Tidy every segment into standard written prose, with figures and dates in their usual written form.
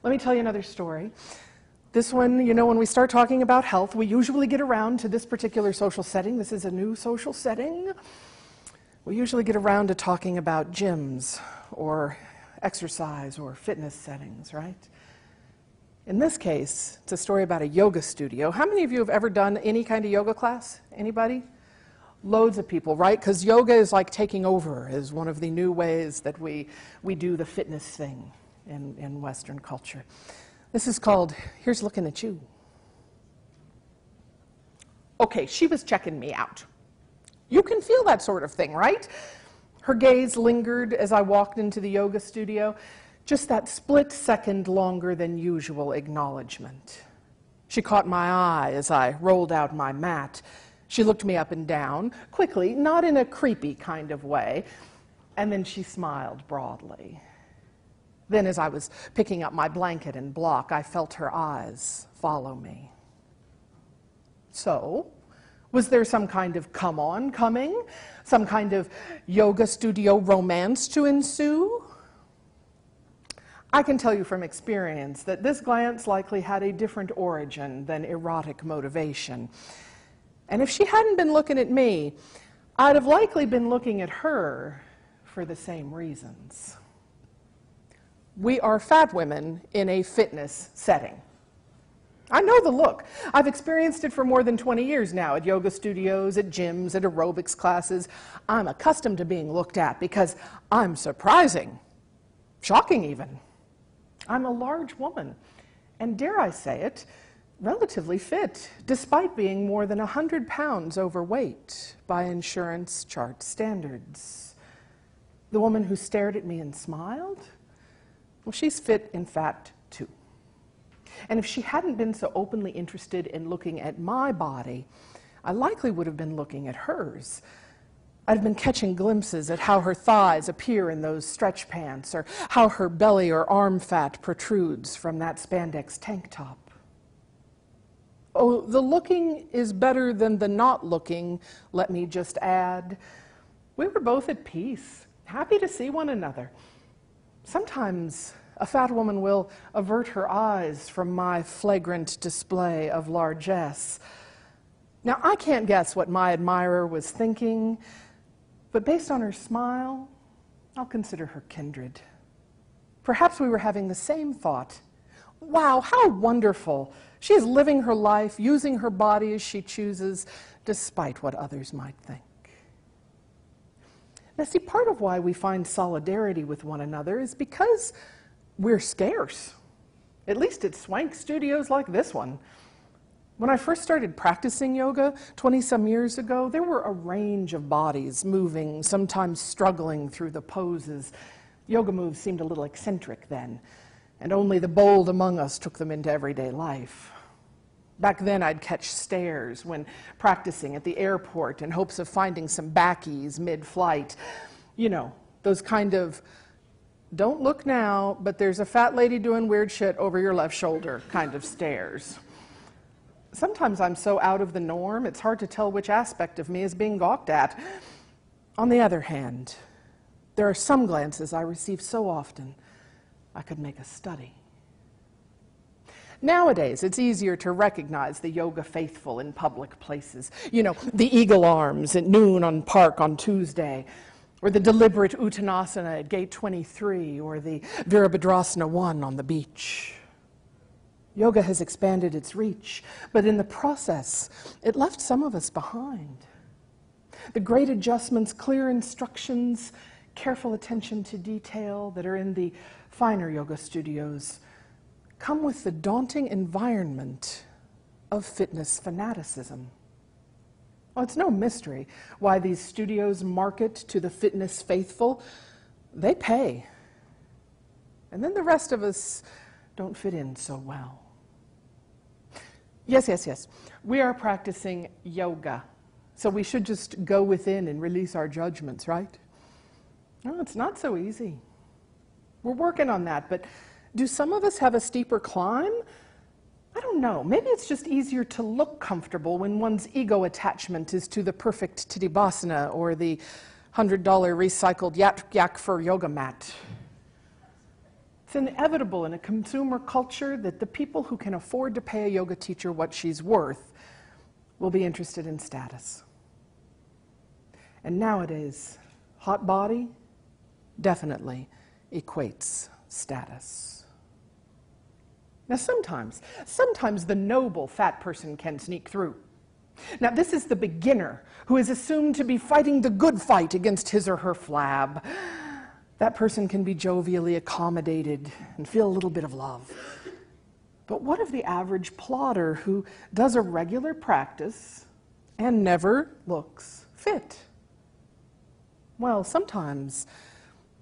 Let me tell you another story. This one, you know, when we start talking about health, we usually get around to this particular social setting. This is a new social setting. We usually get around to talking about gyms or exercise or fitness settings, right? In this case, it's a story about a yoga studio. How many of you have ever done any kind of yoga class? Anybody? Loads of people, right? Because yoga is like taking over, is one of the new ways that we do the fitness thing in Western culture. This is called, here's looking at you. Okay, she was checking me out. You can feel that sort of thing, right? Her gaze lingered as I walked into the yoga studio, just that split second longer than usual acknowledgement. She caught my eye as I rolled out my mat. She looked me up and down, quickly, not in a creepy kind of way, and then she smiled broadly. Then as I was picking up my blanket and block, I felt her eyes follow me. So, was there some kind of come on coming? Some kind of yoga studio romance to ensue? I can tell you from experience that this glance likely had a different origin than erotic motivation. And if she hadn't been looking at me, I'd have likely been looking at her for the same reasons. We are fat women in a fitness setting. I know the look. I've experienced it for more than 20 years now at yoga studios, at gyms, at aerobics classes. I'm accustomed to being looked at because I'm surprising, shocking even. I'm a large woman, and dare I say it, relatively fit, despite being more than 100 pounds overweight by insurance chart standards. The woman who stared at me and smiled, well, she's fit, in fact, too. And if she hadn't been so openly interested in looking at my body, I likely would have been looking at hers. I'd have been catching glimpses at how her thighs appear in those stretch pants, or how her belly or arm fat protrudes from that spandex tank top. Oh, the looking is better than the not looking, let me just add. We were both at peace, happy to see one another. Sometimes a fat woman will avert her eyes from my flagrant display of largesse. Now, I can't guess what my admirer was thinking, but based on her smile, I'll consider her kindred. Perhaps we were having the same thought. Wow, how wonderful. She is living her life, using her body as she chooses, despite what others might think. Now, see, part of why we find solidarity with one another is because we're scarce, at least at swank studios like this one. When I first started practicing yoga 20-some years ago, there were a range of bodies moving, sometimes struggling through the poses. Yoga moves seemed a little eccentric then, and only the bold among us took them into everyday life. Back then, I'd catch stares when practicing at the airport in hopes of finding some backies mid-flight. You know, those kind of, don't look now, but there's a fat lady doing weird shit over your left shoulder kind of stares. Sometimes I'm so out of the norm, it's hard to tell which aspect of me is being gawked at. On the other hand, there are some glances I receive so often, I could make a study. Nowadays, it's easier to recognize the yoga faithful in public places. You know, the eagle arms at noon on Park on Tuesday, or the deliberate Uttanasana at Gate 23, or the Virabhadrasana 1 on the beach. Yoga has expanded its reach, but in the process, it left some of us behind. The great adjustments, clear instructions, careful attention to detail that are in the finer yoga studios come with the daunting environment of fitness fanaticism. Well, it's no mystery why these studios market to the fitness faithful. They pay. And then the rest of us don't fit in so well. Yes. We are practicing yoga, so we should just go within and release our judgments, right? No, it's not so easy. We're working on that, but do some of us have a steeper climb? I don't know. Maybe it's just easier to look comfortable when one's ego attachment is to the perfect Tadibhasana or the $100 recycled yak fur yoga mat. It's inevitable in a consumer culture that the people who can afford to pay a yoga teacher what she's worth will be interested in status. And nowadays, hot body definitely equates status. Now sometimes the noble fat person can sneak through. Now this is the beginner who is assumed to be fighting the good fight against his or her flab. That person can be jovially accommodated and feel a little bit of love. But what of the average plodder who does a regular practice and never looks fit? Well, sometimes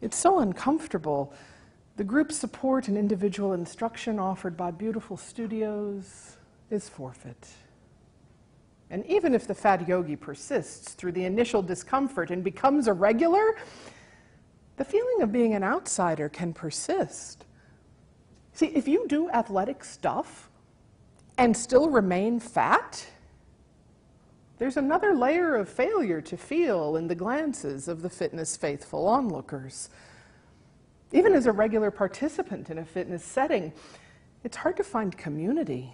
it's so uncomfortable. The group support and individual instruction offered by beautiful studios is forfeit. And even if the fat yogi persists through the initial discomfort and becomes a regular, the feeling of being an outsider can persist. See, if you do athletic stuff and still remain fat, there's another layer of failure to feel in the glances of the fitness faithful onlookers. Even as a regular participant in a fitness setting, it's hard to find community.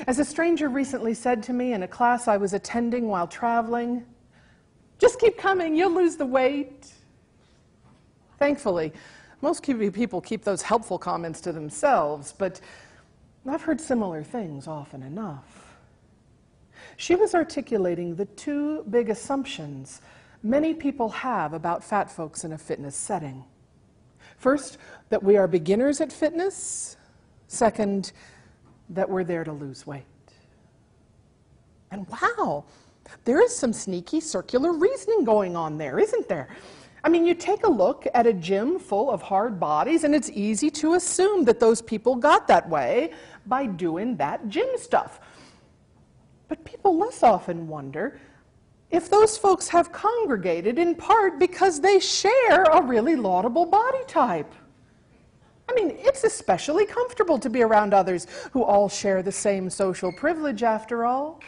As a stranger recently said to me in a class I was attending while traveling, "Just keep coming, you'll lose the weight." Thankfully, most people keep those helpful comments to themselves, but I've heard similar things often enough. She was articulating the two big assumptions many people have about fat folks in a fitness setting. First, that we are beginners at fitness. Second, that we're there to lose weight. And wow, there is some sneaky circular reasoning going on there, isn't there? I mean, you take a look at a gym full of hard bodies, and it's easy to assume that those people got that way by doing that gym stuff. But people less often wonder if those folks have congregated in part because they share a really laudable body type. I mean, it's especially comfortable to be around others who all share the same social privilege, after all.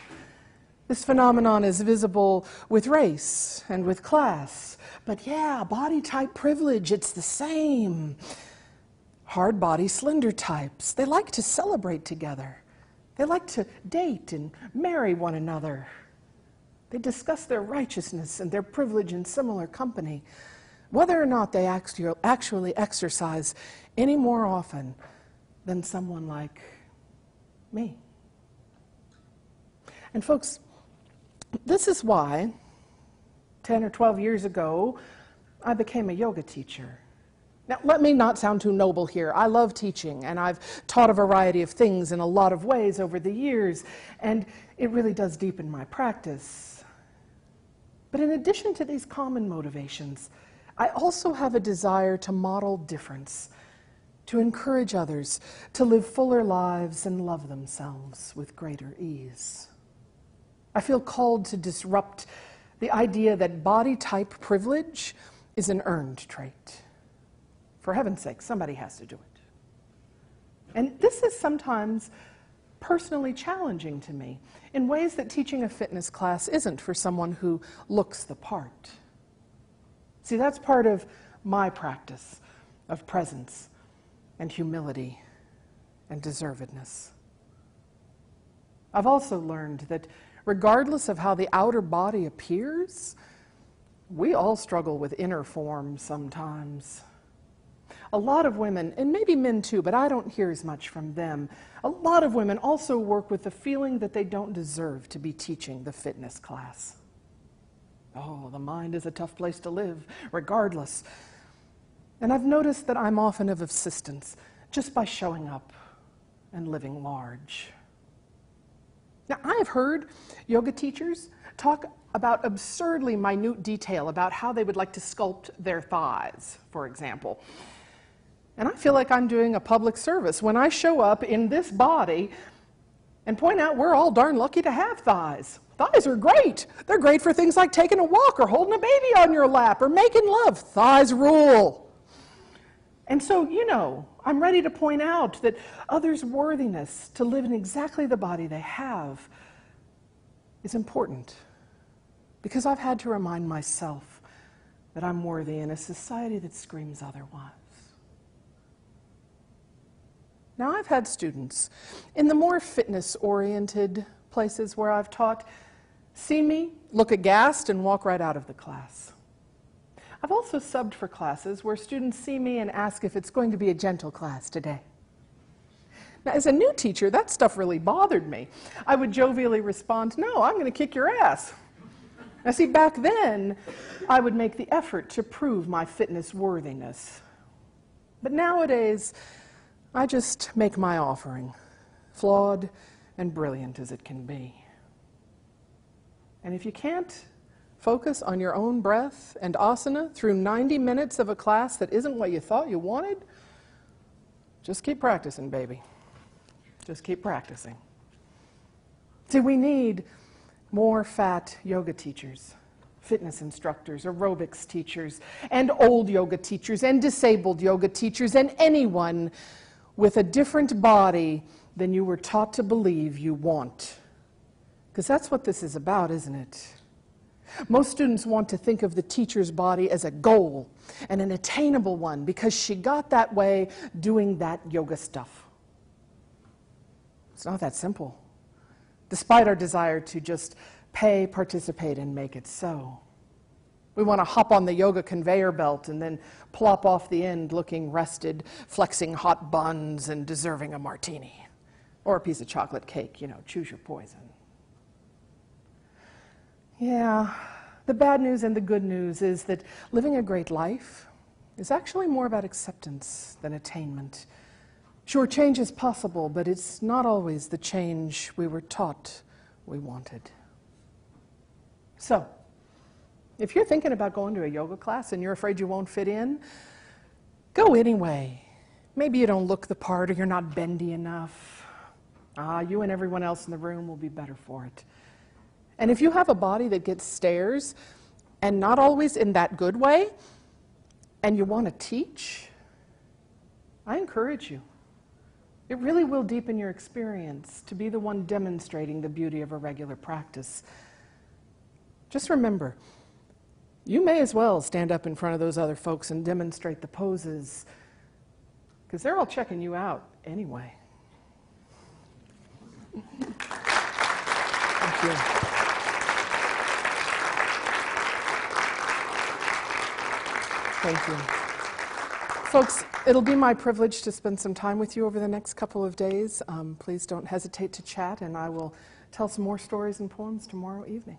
This phenomenon is visible with race and with class. But yeah, body type privilege, it's the same. Hard body, slender types, they like to celebrate together. They like to date and marry one another. They discuss their righteousness and their privilege in similar company, whether or not they actually exercise any more often than someone like me. And folks, this is why 10 or 12 years ago, I became a yoga teacher. Now, let me not sound too noble here. I love teaching, and I've taught a variety of things in a lot of ways over the years, and it really does deepen my practice. But in addition to these common motivations, I also have a desire to model difference, to encourage others to live fuller lives and love themselves with greater ease. I feel called to disrupt the idea that body type privilege is an earned trait. For heaven's sake, somebody has to do it. And this is sometimes personally challenging to me in ways that teaching a fitness class isn't for someone who looks the part. See, that's part of my practice of presence and humility and deservedness. I've also learned that regardless of how the outer body appears, we all struggle with inner form sometimes. A lot of women, and maybe men too, but I don't hear as much from them, a lot of women also work with the feeling that they don't deserve to be teaching the fitness class. Oh, the mind is a tough place to live, regardless. And I've noticed that I'm often of assistance just by showing up and living large. Now, I have heard yoga teachers talk about absurdly minute detail about how they would like to sculpt their thighs, for example. And I feel like I'm doing a public service when I show up in this body and point out we're all darn lucky to have thighs. Thighs are great. They're great for things like taking a walk or holding a baby on your lap or making love. Thighs rule. And so, I'm ready to point out that others' worthiness to live in exactly the body they have is important, because I've had to remind myself that I'm worthy in a society that screams otherwise. Now, I've had students in the more fitness-oriented places where I've taught see me, look aghast, and walk right out of the class. I've also subbed for classes where students see me and ask if it's going to be a gentle class today. Now, as a new teacher, that stuff really bothered me. I would jovially respond, "No, I'm going to kick your ass." Now, see, back then, I would make the effort to prove my fitness worthiness. But nowadays, I just make my offering, flawed and brilliant as it can be. And if you can't focus on your own breath and asana through 90 minutes of a class that isn't what you thought you wanted, just keep practicing, baby. Just keep practicing. See, we need more fat yoga teachers, fitness instructors, aerobics teachers, and old yoga teachers, and disabled yoga teachers, and anyone with a different body than you were taught to believe you want. Because that's what this is about, isn't it? Most students want to think of the teacher's body as a goal, and an attainable one, because she got that way doing that yoga stuff. It's not that simple, despite our desire to just pay, participate, and make it so. We want to hop on the yoga conveyor belt and then plop off the end looking rested, flexing hot buns and deserving a martini. Or a piece of chocolate cake, you know, choose your poison. Yeah, the bad news and the good news is that living a great life is actually more about acceptance than attainment. Sure, change is possible, but it's not always the change we were taught we wanted. So, if you're thinking about going to a yoga class and you're afraid you won't fit in, go anyway. Maybe you don't look the part or you're not bendy enough. You and everyone else in the room will be better for it. And if you have a body that gets stares, and not always in that good way, and you want to teach, I encourage you. It really will deepen your experience to be the one demonstrating the beauty of a regular practice. Just remember, you may as well stand up in front of those other folks and demonstrate the poses, because they're all checking you out anyway. Thank you. Thank you. Folks, it'll be my privilege to spend some time with you over the next couple of days. Please don't hesitate to chat, and I will tell some more stories and poems tomorrow evening.